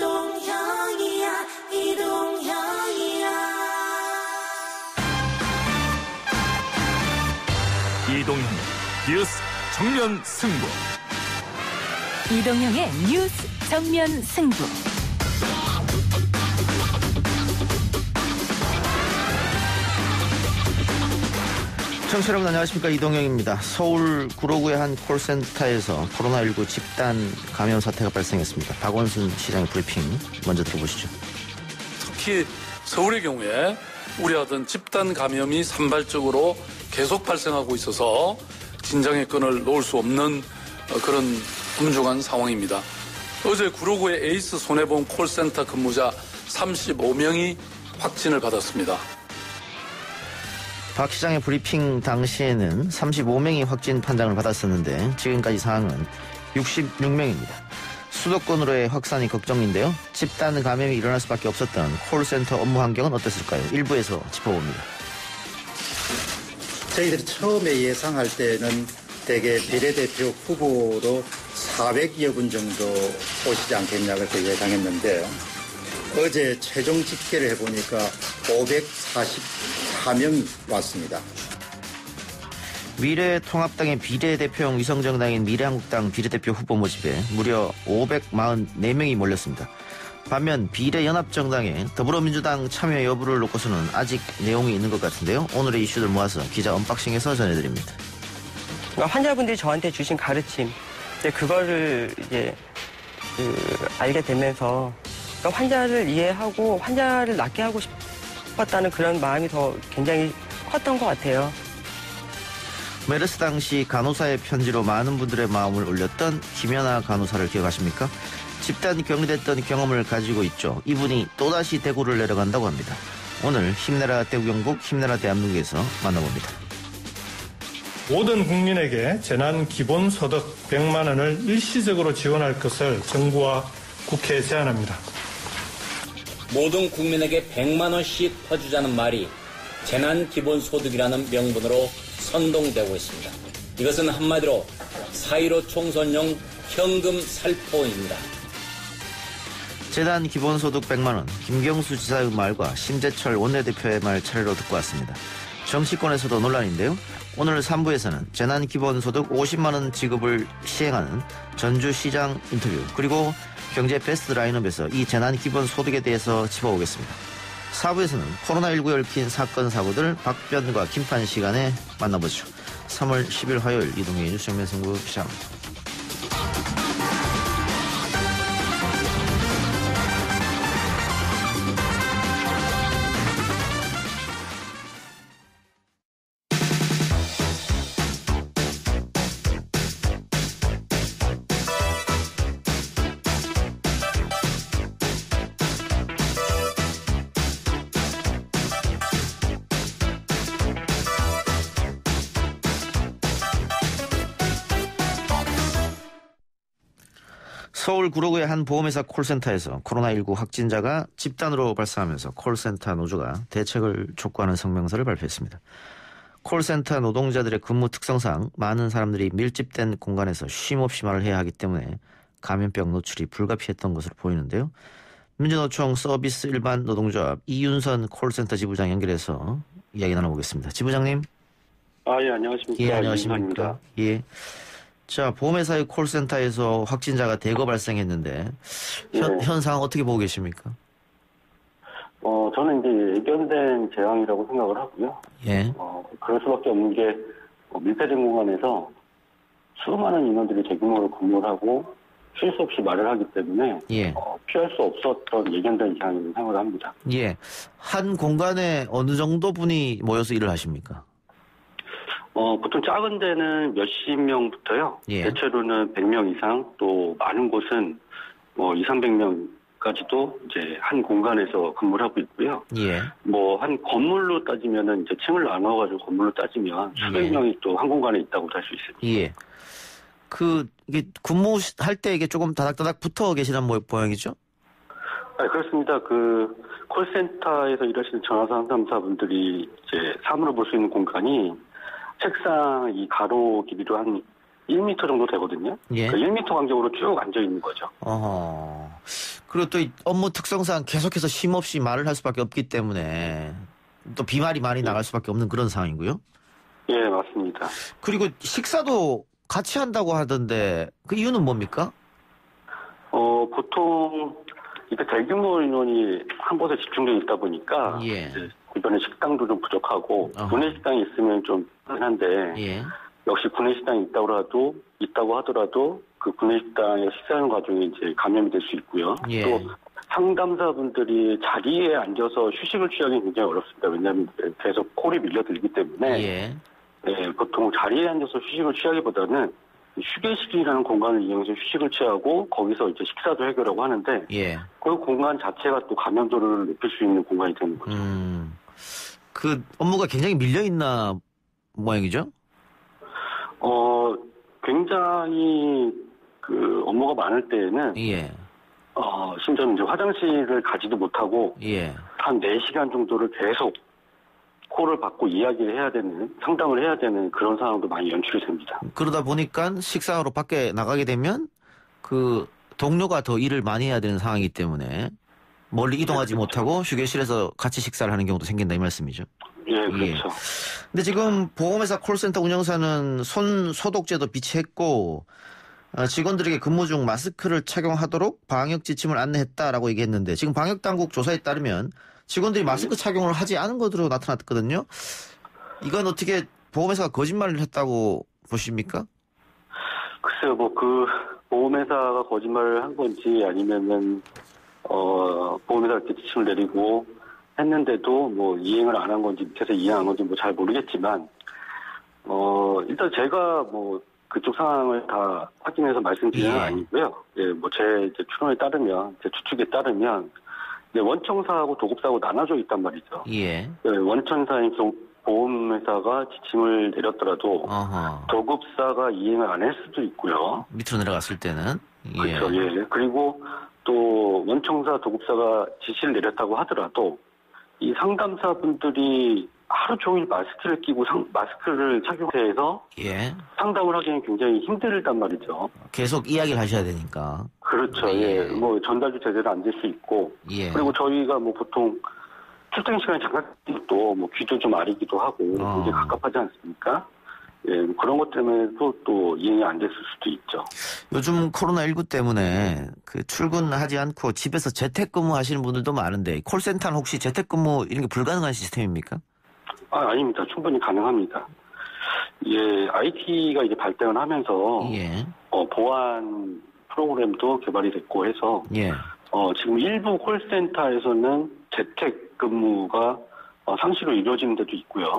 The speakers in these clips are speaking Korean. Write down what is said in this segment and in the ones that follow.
이동형이야 이동형이야. 이동형 뉴스 정면 승부. 이동형의 뉴스 정면 승부. 청취자 여러분 안녕하십니까. 이동형입니다. 서울 구로구의 한 콜센터에서 코로나19 집단 감염 사태가 발생했습니다. 박원순 시장의 브리핑 먼저 들어보시죠. 특히 서울의 경우에 우려하던 집단 감염이 산발적으로 계속 발생하고 있어서 긴장의 끈을 놓을 수 없는 그런 엄중한 상황입니다. 어제 구로구의 에이스 손해보험 콜센터 근무자 35명이 확진을 받았습니다. 박 시장의 브리핑 당시에는 35명이 확진 판정을 받았었는데 지금까지 상황은 66명입니다. 수도권으로의 확산이 걱정인데요. 집단 감염이 일어날 수밖에 없었던 콜센터 업무 환경은 어땠을까요? 일부에서 짚어봅니다. 저희들이 처음에 예상할 때는 대개 비례대표 후보로 400여 분 정도 오시지 않겠냐 그렇게 예상했는데요. 어제 최종 집계를 해보니까 544명이 왔습니다. 미래통합당의 비례대표형 위성정당인 미래한국당 비례대표 후보 모집에 무려 544명이 몰렸습니다. 반면 비례연합정당의 더불어민주당 참여 여부를 놓고서는 아직 내용이 있는 것 같은데요. 오늘의 이슈들 모아서 기자 언박싱에서 전해드립니다. 그러니까 환자분들이 저한테 주신 가르침, 그거를 알게 되면서 그러니까 환자를 이해하고 환자를 낫게 하고 싶었다는 그런 마음이 더 굉장히 컸던 것 같아요. 메르스 당시 간호사의 편지로 많은 분들의 마음을 울렸던 김연아 간호사를 기억하십니까? 집단 격리됐던 경험을 가지고 있죠. 이분이 또다시 대구를 내려간다고 합니다. 오늘 힘내라 대구경북 힘내라 대한민국에서 만나봅니다. 모든 국민에게 재난기본소득 100만 원을 일시적으로 지원할 것을 정부와 국회에 제안합니다. 모든 국민에게 100만 원씩 퍼주자는 말이 재난기본소득이라는 명분으로 선동되고 있습니다. 이것은 한마디로 4.15 총선용 현금 살포입니다. 재난기본소득 100만 원, 김경수 지사의 말과 심재철 원내대표의 말 차례로 듣고 왔습니다. 정치권에서도 논란인데요. 오늘 3부에서는 재난기본소득 50만 원 지급을 시행하는 전주시장 인터뷰, 그리고 경제 베스트 라인업에서 이 재난기본소득에 대해서 짚어보겠습니다. 4부에서는 코로나19에 얽힌 사건 사고들 박변과 김판 시간에 만나보죠. 3월 10일 화요일 이동의 뉴스 정면 승부 시작합니다. 서울 구로구의 한 보험회사 콜센터에서 코로나19 확진자가 집단으로 발생하면서 콜센터 노조가 대책을 촉구하는 성명서를 발표했습니다. 콜센터 노동자들의 근무 특성상 많은 사람들이 밀집된 공간에서 쉼없이 말을 해야 하기 때문에 감염병 노출이 불가피했던 것으로 보이는데요. 민주노총 서비스 일반 노동조합 이윤선 콜센터 지부장 연결해서 이야기 나눠보겠습니다. 지부장님. 예, 안녕하십니까. 예, 안녕하십니까. 예. 자, 보험회사의 콜센터에서 확진자가 대거 발생했는데 현상 어떻게 보고 계십니까? 저는 이제 예견된 재앙이라고 생각을 하고요. 예. 그럴 수밖에 없는 게 밀폐된 공간에서 수많은 인원들이 대규모로 근무를 하고 쉴 수 없이 말을 하기 때문에 예. 피할 수 없었던 예견된 재앙이라고 생각을 합니다. 예. 한 공간에 어느 정도 분이 모여서 일을 하십니까? 보통 작은 데는 몇십 명부터요. 예. 대체로는 100명 이상, 또 많은 곳은 200~300명까지도 이제 한 공간에서 근무를 하고 있고요. 예. 한 건물로 따지면은 이제 층을 나눠가지고 건물로 따지면 수백 명이 또 한 공간에 있다고 할 수 있습니다. 예. 이게 근무할 때 이게 조금 다닥다닥 붙어 계시는 모양이죠? 그렇습니다. 콜센터에서 일하시는 전화 상담사분들이 이제 사무를 볼 수 있는 공간이 책상 이 가로 길이로 한 1m 정도 되거든요. 예. 1m 간격으로 쭉 앉아 있는 거죠. 그리고 또 이 업무 특성상 계속해서 쉼없이 말을 할 수밖에 없기 때문에 또 비말이 많이 나갈 수밖에 없는 그런 상황이고요. 예, 맞습니다. 그리고 식사도 같이 한다고 하던데 그 이유는 뭡니까? 보통 이게 대규모 인원이 한 곳에 집중되어 있다 보니까 예. 이제 주변에 식당도 좀 부족하고 어허. 구내식당이 있으면 좀 한데 예. 역시 구내식당이 있다고 하더라도 그 구내식당에 식사하는 과정에 이제 감염이 될 수 있고요. 예. 또 상담사분들이 자리에 앉아서 휴식을 취하기 굉장히 어렵습니다. 왜냐하면 계속 콜이 밀려들기 때문에 예. 네, 보통 자리에 앉아서 휴식을 취하기보다는 휴게실이라는 공간을 이용해서 휴식을 취하고 거기서 이제 식사도 해결하고 하는데 예. 그 공간 자체가 또 감염도를 높일 수 있는 공간이 되는 거죠. 그 업무가 굉장히 밀려 있나 모양이죠? 굉장히 그 업무가 많을 때에는 예. 심지어는 이제 화장실을 가지도 못하고 예. 한 4시간 정도를 계속 콜을 받고 이야기를 해야 되는, 상담을 해야 되는 그런 상황도 많이 연출이 됩니다. 그러다 보니까 식사하러 밖에 나가게 되면 그 동료가 더 일을 많이 해야 되는 상황이기 때문에 멀리 이동하지 못하고 휴게실에서 같이 식사를 하는 경우도 생긴다 이 말씀이죠. 예, 그렇죠. 근데 지금 보험회사 콜센터 운영사는 손 소독제도 비치했고 직원들에게 근무 중 마스크를 착용하도록 방역 지침을 안내했다라고 얘기했는데 지금 방역당국 조사에 따르면 직원들이 마스크 착용을 하지 않은 것으로 나타났거든요. 이건 어떻게 보험회사가 거짓말을 했다고 보십니까? 글쎄요, 그 보험회사가 거짓말을 한 건지 아니면은 보험회사가 이렇게 지침을 내리고 했는데도 이행을 안 한 건지 밑에서 이행한 건지 잘 모르겠지만 일단 제가 그쪽 상황을 다 확인해서 말씀드리는 건 아니고요. 예, 제 추론에 따르면, 제 추측에 따르면, 원청사하고 도급사하고 나눠져 있단 말이죠. 예. 원청사인 보험회사가 지침을 내렸더라도, 어허. 도급사가 이행을 안 할 수도 있고요. 밑으로 내려갔을 때는. 예. 그렇죠, 예. 그리고 또, 원청사, 도급사가 지시를 내렸다고 하더라도, 이 상담사분들이 하루 종일 마스크를 끼고 마스크를 착용해서 예. 상담을 하기는 굉장히 힘들단 말이죠. 계속 이야기를 하셔야 되니까. 그렇죠. 예. 전달도 제대로 안 될 수 있고. 예. 그리고 저희가 보통 출퇴근 시간에 잠깐 또 귀도 좀 아리기도 하고 굉장히 갑갑하지 않습니까? 예. 그런 것 때문에도 또 이행이 안 됐을 수도 있죠. 요즘 코로나19 때문에 그 출근하지 않고 집에서 재택근무 하시는 분들도 많은데 콜센터는 혹시 재택근무 이런 게 불가능한 시스템입니까? 아닙니다. 충분히 가능합니다. 예, IT가 이제 발전을 하면서 예. 보안 프로그램도 개발이 됐고 해서 예. 지금 일부 콜센터에서는 재택근무가 상시로 이루어지는 데도 있고요.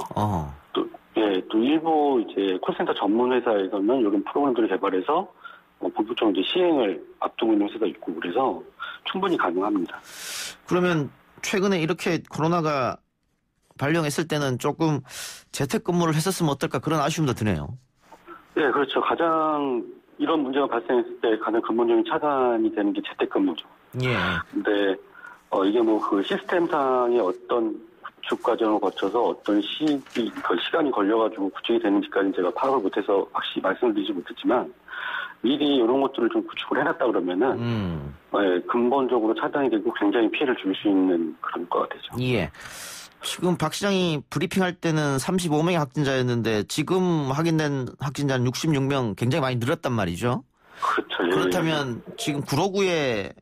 또 일부 이제 콜센터 전문 회사에서는 이런 프로그램들을 개발해서 본격적으로 이제 시행을 앞두고 있는 회사도 있고 그래서 충분히 가능합니다. 그러면 최근에 이렇게 코로나가 발령했을 때는 조금 재택근무를 했었으면 어떨까 그런 아쉬움도 드네요. 네, 그렇죠. 가장 이런 문제가 발생했을 때 가장 근본적인 차단이 되는 게 재택근무죠. 예. 근데 이게 그 시스템상의 어떤 구축 과정을 거쳐서 어떤 시간이 걸려가지고 구축이 되는지까지는 제가 파악을 못해서 확실히 말씀을 드리지 못했지만 미리 이런 것들을 좀 구축을 해놨다 그러면은 근본적으로 차단이 되고 굉장히 피해를 줄 수 있는 그런 거가 되죠. 예. 지금 박 시장이 브리핑할 때는 35명의 확진자였는데 지금 확인된 확진자는 66명 굉장히 많이 늘었단 말이죠. 그렇죠. 예. 그렇다면 지금 구로구에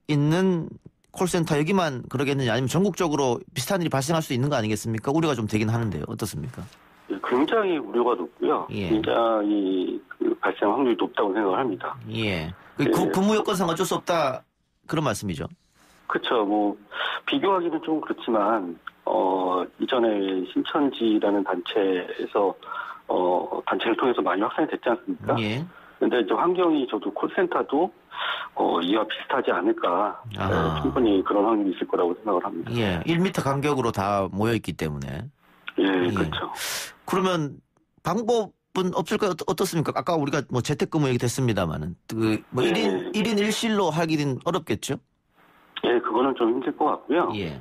있는 콜센터 여기만 그러겠느냐 아니면 전국적으로 비슷한 일이 발생할 수 있는 거 아니겠습니까? 우려가 좀 되긴 하는데요. 어떻습니까? 예, 굉장히 우려가 높고요. 예. 굉장히 발생 확률이 높다고 생각을 합니다. 예. 근무 여건상 어쩔 수 없다 그런 말씀이죠. 그렇죠. 비교하기는 좀 그렇지만 이전에 신천지라는 단체에서 단체를 통해서 많이 확산이 됐지 않습니까? 예. 근데 이제 환경이 저도 콜센터도 이와 비슷하지 않을까. 충분히 그런 확률이 있을 거라고 생각을 합니다. 예. 1m 간격으로 다 모여 있기 때문에. 예, 그렇죠. 그러면 방법은 없을까요? 어떻습니까? 아까 우리가 재택근무 얘기 됐습니다만은 1인 1실로 하기는 어렵겠죠? 예, 그거는 좀 힘들 것 같고요. 예.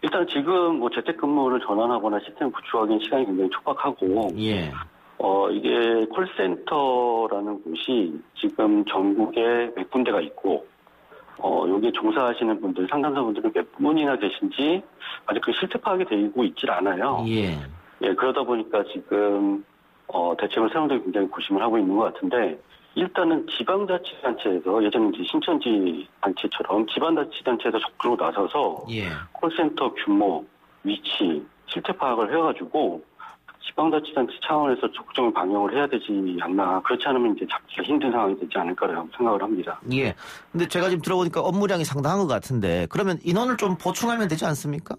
일단 지금 재택근무를 전환하거나 시스템 구축하기는 시간이 굉장히 촉박하고. 예. 이게 콜센터라는 곳이 지금 전국에 몇 군데가 있고, 여기에 종사하시는 분들, 상담사분들은 몇 분이나 계신지 아직 그 실태 파악이 되고 있질 않아요. 예. 예, 그러다 보니까 지금, 대책을 세우는데 굉장히 고심을 하고 있는 것 같은데, 일단은 지방자치단체에서 예전에 이제 신천지 단체처럼 지방자치단체에서 적극적으로 나서서 예. 콜센터 규모, 위치, 실태 파악을 해가지고 지방자치단체 차원에서 적극적인 방역을 해야 되지 않나. 그렇지 않으면 이제 잡기가 힘든 상황이 되지 않을까라고 생각을 합니다. 예. 근데 제가 지금 들어보니까 업무량이 상당한 것 같은데 그러면 인원을 좀 보충하면 되지 않습니까?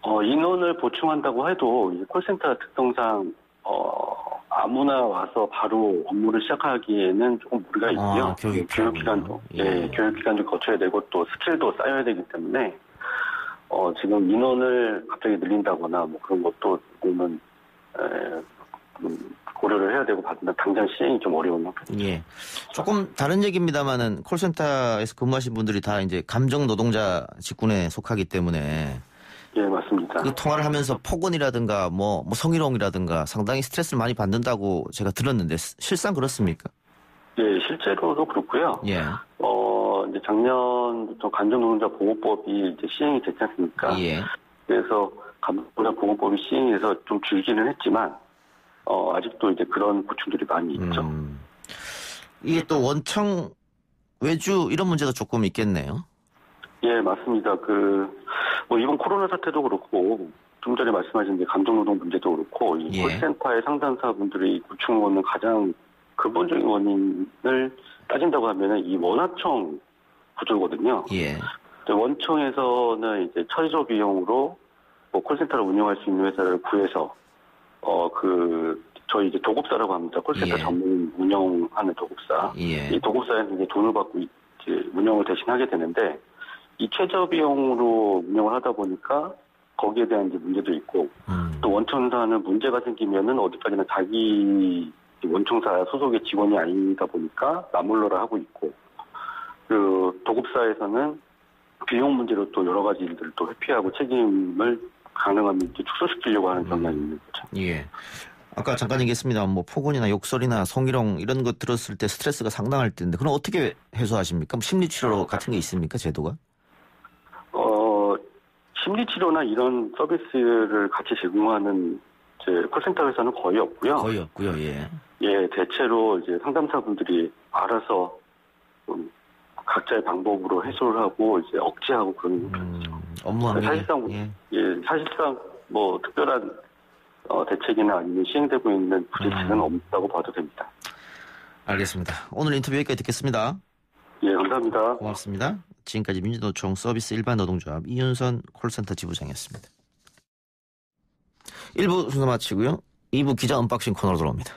인원을 보충한다고 해도 이제 콜센터 특성상 아무나 와서 바로 업무를 시작하기에는 조금 무리가 있고요. 교육기간도 교육기간도 거쳐야 되고 또 스킬도 쌓여야 되기 때문에 지금 인원을 갑자기 늘린다거나 뭐 그런 것도 보면 고려를 해야 되고 당장 시행이 좀 어려운 형태입니다. 예. 조금 다른 얘기입니다만은 콜센터에서 근무하신 분들이 다 이제 감정 노동자 직군에 속하기 때문에 예, 맞습니다. 그 통화를 하면서 폭언이라든가 뭐 성희롱이라든가 상당히 스트레스를 많이 받는다고 제가 들었는데 실상 그렇습니까? 예, 실제로도 그렇고요. 예. 이제 작년부터 감정노동자 보호법이 이제 시행이 됐지 않습니까? 예. 그래서 감정노동자 보호법이 시행해서 좀 줄기는 했지만 아직도 이제 그런 고충들이 많이 있죠. 이게 또 원청 외주 이런 문제도 조금 있겠네요. 예, 맞습니다. 이번 코로나 사태도 그렇고, 좀 전에 말씀하신 감정노동 문제도 그렇고, 이 콜센터의 상담사분들이 고충을 얻는 가장 근본적인 원인을 따진다고 하면은 이 원하청 구조거든요. 예. 원청에서는 이제 처리조 비용으로 콜센터를 운영할 수 있는 회사를 구해서, 저희 이제 도급사라고 합니다. 콜센터 전문 운영하는 도급사. 예. 이 도급사에서 이제 돈을 받고 이제 운영을 대신하게 되는데, 이 최저 비용으로 운영을 하다 보니까 거기에 대한 이제 문제도 있고 또 원청사는 문제가 생기면은 어디까지나 자기 원청사 소속의 직원이 아니다 보니까 나몰라라 하고 있고 그 도급사에서는 비용 문제로 또 여러 가지 일들을 또 회피하고 책임을 가능하면 이제 축소시키려고 하는 경향이 있는 거죠. 예. 아까 잠깐 얘기했습니다. 뭐 폭언이나 욕설이나 성희롱 이런 것 들었을 때 스트레스가 상당할 텐데 그럼 어떻게 해소하십니까? 심리치료 같은 게 있습니까? 제도가? 심리치료나 이런 서비스를 같이 제공하는 콜센터 회사는 거의 없고요. 거의 없고요, 예. 예, 대체로 이제 상담사분들이 알아서 각자의 방법으로 해소를 하고 이제 억제하고 그런 업무 환경이 사실상 뭐 특별한 대책이나 아니면 시행되고 있는 부재책은 없다고 봐도 됩니다. 알겠습니다. 오늘 인터뷰 여기까지 듣겠습니다. 예, 감사합니다. 고맙습니다. 지금까지 민주노총 서비스 일반노동조합 이윤선 콜센터 지부장이었습니다. 1부 순서 마치고요. 2부 기자 언박싱 코너로 돌아옵니다.